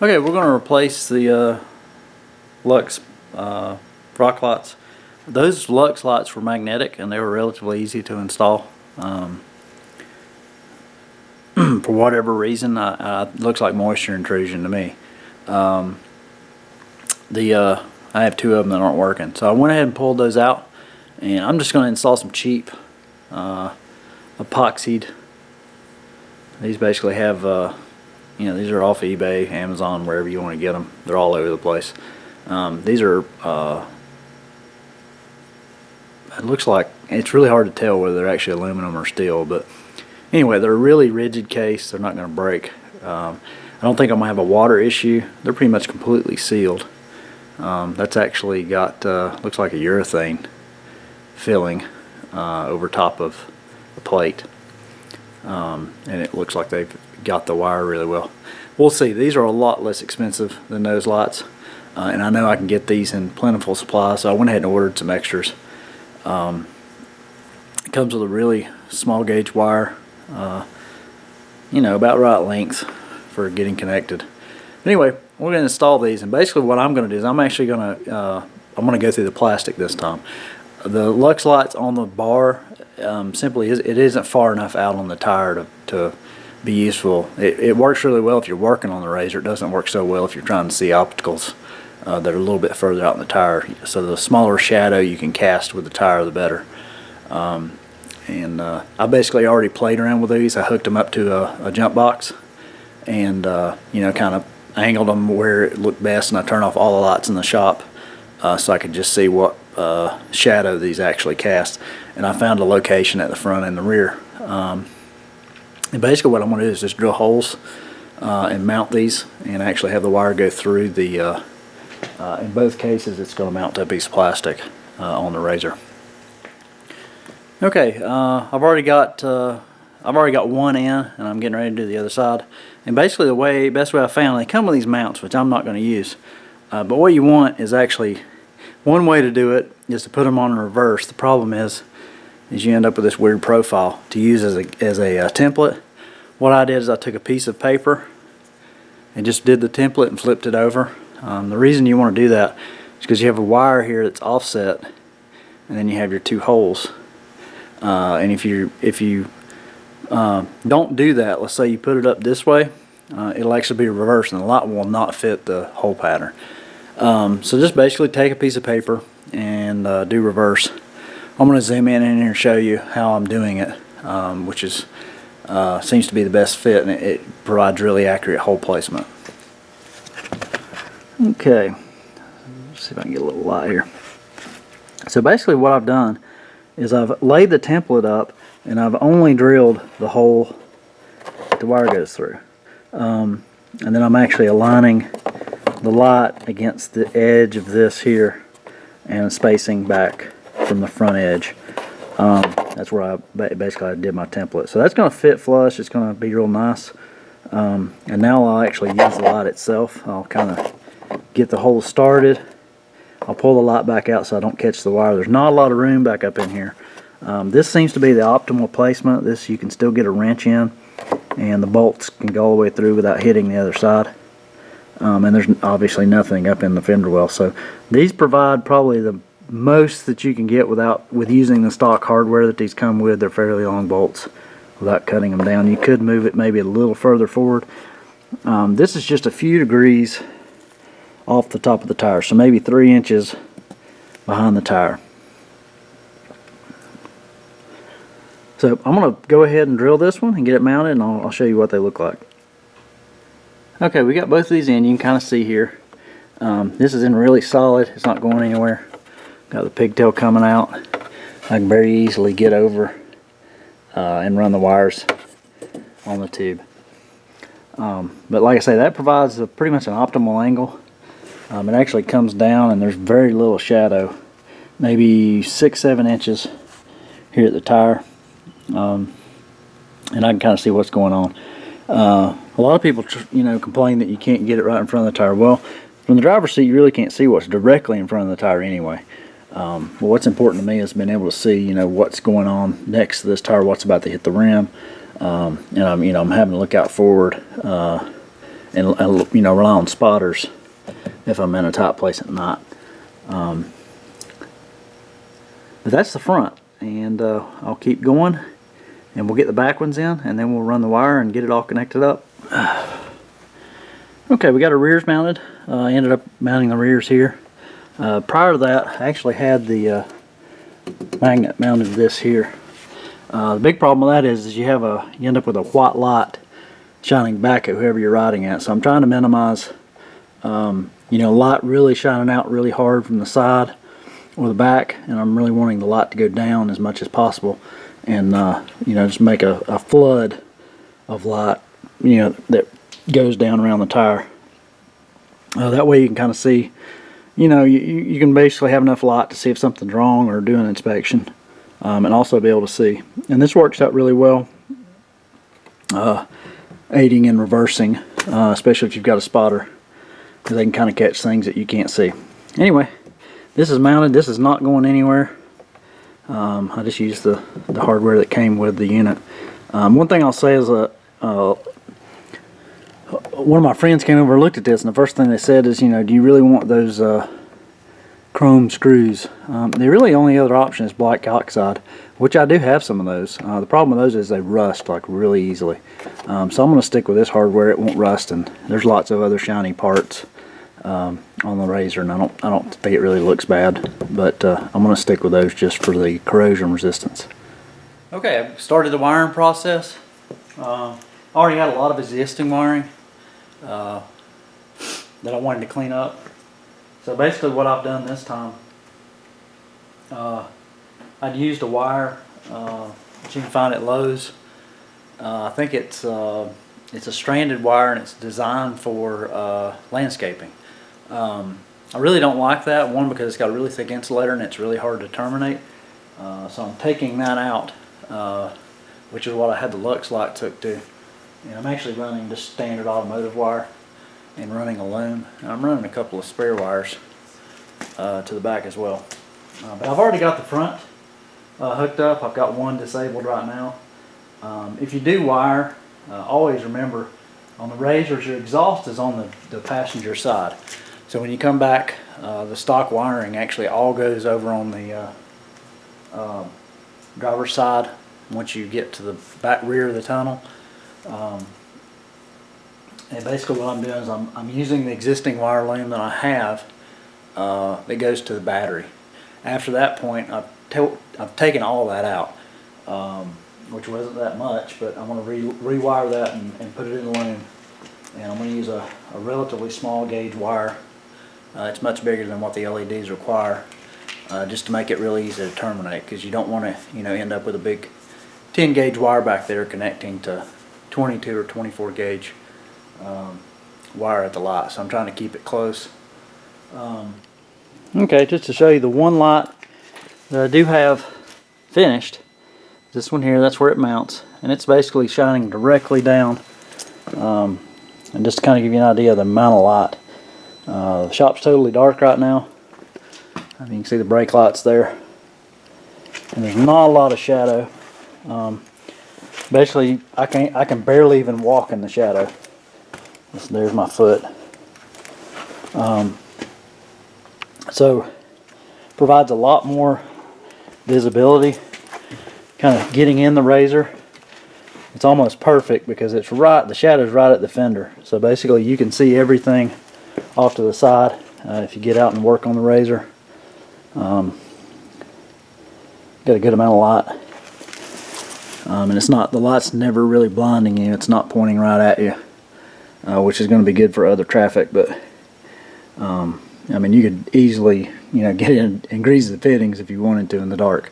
Okay, we're going to replace the Lux rock lights. Those Lux lights were magnetic and they were relatively easy to install. For whatever reason, it looks like moisture intrusion to me. I have two of them that aren't working, so I went ahead and pulled those out, and I'm just going to install some cheap epoxied. These basically have these are off eBay, Amazon, wherever you want to get them. They're all over the place. These are it looks like, it's really hard to tell whether they're actually aluminum or steel, but anyway, they're a really rigid case. They're not going to break. I don't think I'm going to have a water issue. They're pretty much completely sealed. That's actually got looks like a urethane filling over top of the plate, and it looks like they've got the wire really well. We'll see. These are a lot less expensive than those lights, and I know I can get these in plentiful supply, so I went ahead and ordered some extras. It comes with a really small gauge wire, about right length for getting connected. Anyway, we're going to install these, and basically what I'm going to do is I'm actually going to go through the plastic this time. The Lux lights on the bar simply it isn't far enough out on the tire to be useful. It works really well if you're working on the RZR. It doesn't work so well if you're trying to see obstacles that are a little bit further out in the tire. So the smaller shadow you can cast with the tire, the better. I basically already played around with these. I hooked them up to a jump box, and kind of angled them where it looked best, and I turned off all the lights in the shop so I could just see what shadow these actually cast. And I found a location at the front and the rear. And basically what I'm going to do is just drill holes and mount these, and actually have the wire go through the in both cases it's going to mount to a piece of plastic on the RZR. Okay, I've already got one in, and I'm getting ready to do the other side. And basically the best way I found, they come with these mounts, which I'm not going to use. But what you want is actually, one way to do it is to put them on in reverse. The problem is you end up with this weird profile to use as a template. What I did is I took a piece of paper and just did the template and flipped it over. The reason you want to do that is because you have a wire here that's offset, and then you have your two holes. And if you don't do that, let's say you put it up this way, it'll actually be reversed, and the light will not fit the hole pattern. So just basically take a piece of paper and do reverse. I'm going to zoom in here and show you how I'm doing it, which is seems to be the best fit, and it provides really accurate hole placement. Okay, let's see if I can get a little light here. So basically what I've done is I've laid the template up, and I've only drilled the hole that the wire goes through. And then I'm actually aligning the light against the edge of this here and spacing back from the front edge. That's where I basically did my template. So that's going to fit flush. It's going to be real nice. And now I'll actually use the light itself. I'll kind of get the hole started. I'll pull the light back out so I don't catch the wire. There's not a lot of room back up in here. This seems to be the optimal placement. This, you can still get a wrench in, and the bolts can go all the way through without hitting the other side. And there's obviously nothing up in the fender well. So these provide probably the most that you can get with using the stock hardware that these come with. They're fairly long bolts without cutting them down. You could move it maybe a little further forward. This is just a few degrees off the top of the tire, so maybe 3 inches behind the tire. So I'm going to go ahead and drill this one and get it mounted, and I'll show you what they look like. Okay, we got both of these in. You can kind of see here. This is in really solid. It's not going anywhere. Got the pigtail coming out. I can very easily get over and run the wires on the tube. But like I say, that provides pretty much an optimal angle. It actually comes down, and there's very little shadow, maybe 6-7 inches here at the tire, and I can kind of see what's going on. A lot of people complain that you can't get it right in front of the tire. Well, from the driver's seat you really can't see what's directly in front of the tire anyway. Well, what's important to me is being able to see what's going on next to this tire, what's about to hit the rim, and I'm having to look out forward and you know, rely on spotters if I'm in a tight place at night. But that's the front, and I'll keep going, and we'll get the back ones in, and then we'll run the wire and get it all connected up. Okay, we got our rears mounted. I ended up mounting the rears here. Prior to that, I actually had the magnet mounted to this here. The big problem with that is you end up with a white light shining back at whoever you're riding at. So I'm trying to minimize, you know, light really shining out really hard from the side or the back, and I'm really wanting the light to go down as much as possible, and you know, just make a flood of light, you know, that goes down around the tire. That way you can kind of see, you know, you can basically have enough light to see if something's wrong or do an inspection, and also be able to see. And this works out really well, aiding and reversing, especially if you've got a spotter, because they can kind of catch things that you can't see. Anyway, this is mounted. This is not going anywhere. I just used the hardware that came with the unit. One thing I'll say is one of my friends came over and looked at this, and the first thing they said is, you know, do you really want those chrome screws? The really only other option is black oxide, which I do have some of those. The problem with those is they rust like really easily. So I'm going to stick with this hardware. It won't rust, and there's lots of other shiny parts on the RZR, and I don't think it really looks bad, but I'm going to stick with those just for the corrosion resistance. Okay, I've started the wiring process. Already had a lot of existing wiring that I wanted to clean up. So basically what I've done this time, I'd used a wire that you can find at Lowe's. I think it's a stranded wire, and it's designed for landscaping. I really don't like that, one because it's got a really thick insulator and it's really hard to terminate. So I'm taking that out, which is what I had the Lux light took to. And I'm actually running just standard automotive wire and running a loom. And I'm running a couple of spare wires to the back as well. But I've already got the front hooked up. I've got one disabled right now. If you do wire, always remember on the RZRs your exhaust is on the passenger side. So when you come back, the stock wiring actually all goes over on the driver's side once you get to the back rear of the tunnel. And basically what I'm doing is I'm using the existing wire loom that I have that goes to the battery. After that point, I've taken all that out, which wasn't that much, but I'm going to rewire that and put it in the loom. And I'm going to use a relatively small gauge wire. It's much bigger than what the LEDs require, just to make it really easy to terminate, because you don't want to, you know, end up with a big 10 gauge wire back there connecting to 22 or 24 gauge wire at the light. So I'm trying to keep it close. Okay, just to show you the one light that I do have finished, this one here, that's where it mounts, and it's basically shining directly down. And just to kind of give you an idea of the amount of light, the shop's totally dark right now. You can see the brake lights there, and there's not a lot of shadow. Basically, I can barely even walk in the shadow. There's my foot. So provides a lot more visibility, kind of getting in the RZR. It's almost perfect because it's right, the shadow's right at the fender. So basically you can see everything off to the side if you get out and work on the RZR. Got a good amount of light. And it's not, the light's never really blinding you. It's not pointing right at you, which is going to be good for other traffic. But I mean, you could easily, you know, get in and grease the fittings if you wanted to in the dark.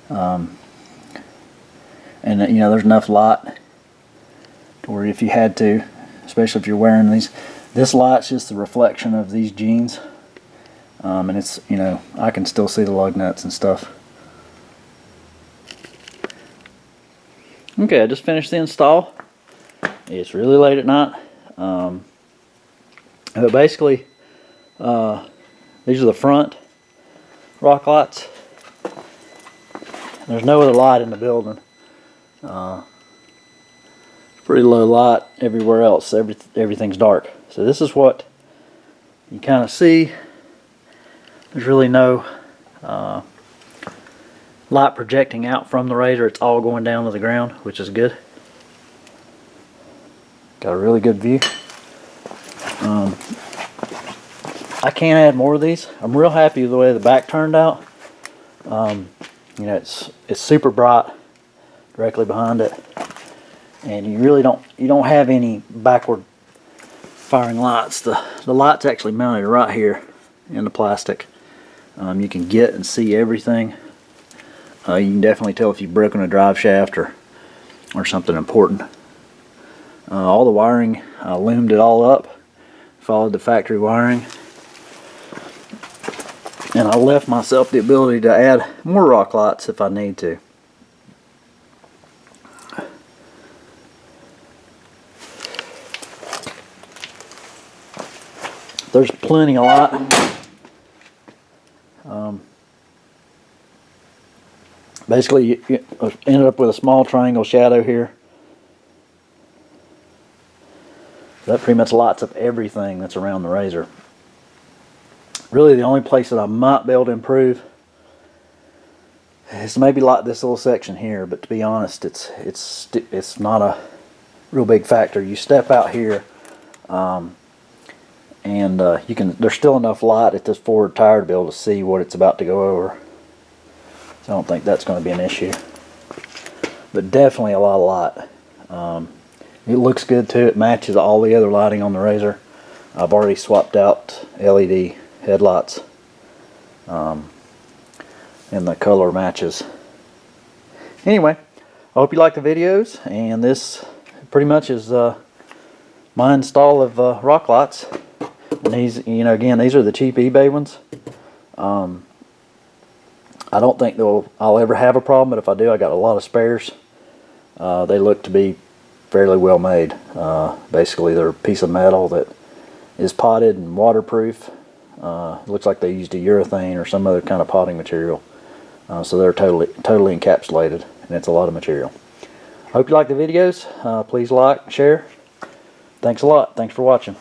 And you know, there's enough light to where if you had to, especially if you're wearing these, this light's just the reflection of these jeans. And it's, you know, I can still see the lug nuts and stuff. Okay, I just finished the install. It's really late at night. But basically, these are the front rock lights. There's no other light in the building. pretty low light everywhere else. Everything's dark. So this is what you kind of see. There's really no light projecting out from the razor. It's all going down to the ground, which is good. Got a really good view. I can add more of these. I'm real happy with the way the back turned out. You know, it's super bright directly behind it, and you really don't have any backward firing lights. The light's actually mounted right here in the plastic. You can get and see everything. You can definitely tell if you've broken a drive shaft or something important. All the wiring, I loomed it all up, followed the factory wiring, and I left myself the ability to add more rock lights if I need to. There's plenty of light. Basically, you ended up with a small triangle shadow here. That pretty much lights up everything that's around the razor. Really, the only place that I might be able to improve is maybe like this little section here. But to be honest, it's not a real big factor. You step out here, and you can. There's still enough light at this forward tire to be able to see what it's about to go over. So I don't think that's going to be an issue. But definitely a lot of light. It looks good too. It matches all the other lighting on the razor. I've already swapped out LED headlights, and the color matches. Anyway, I hope you like the videos, and this pretty much is my install of rock lights. And these, you know, again, these are the cheap eBay ones. I don't think I'll ever have a problem, but if I do, I got a lot of spares. They look to be fairly well made. Basically, they're a piece of metal that is potted and waterproof. It looks like they used a urethane or some other kind of potting material. So they're totally encapsulated, and it's a lot of material. I hope you like the videos. Please like, share. Thanks a lot. Thanks for watching.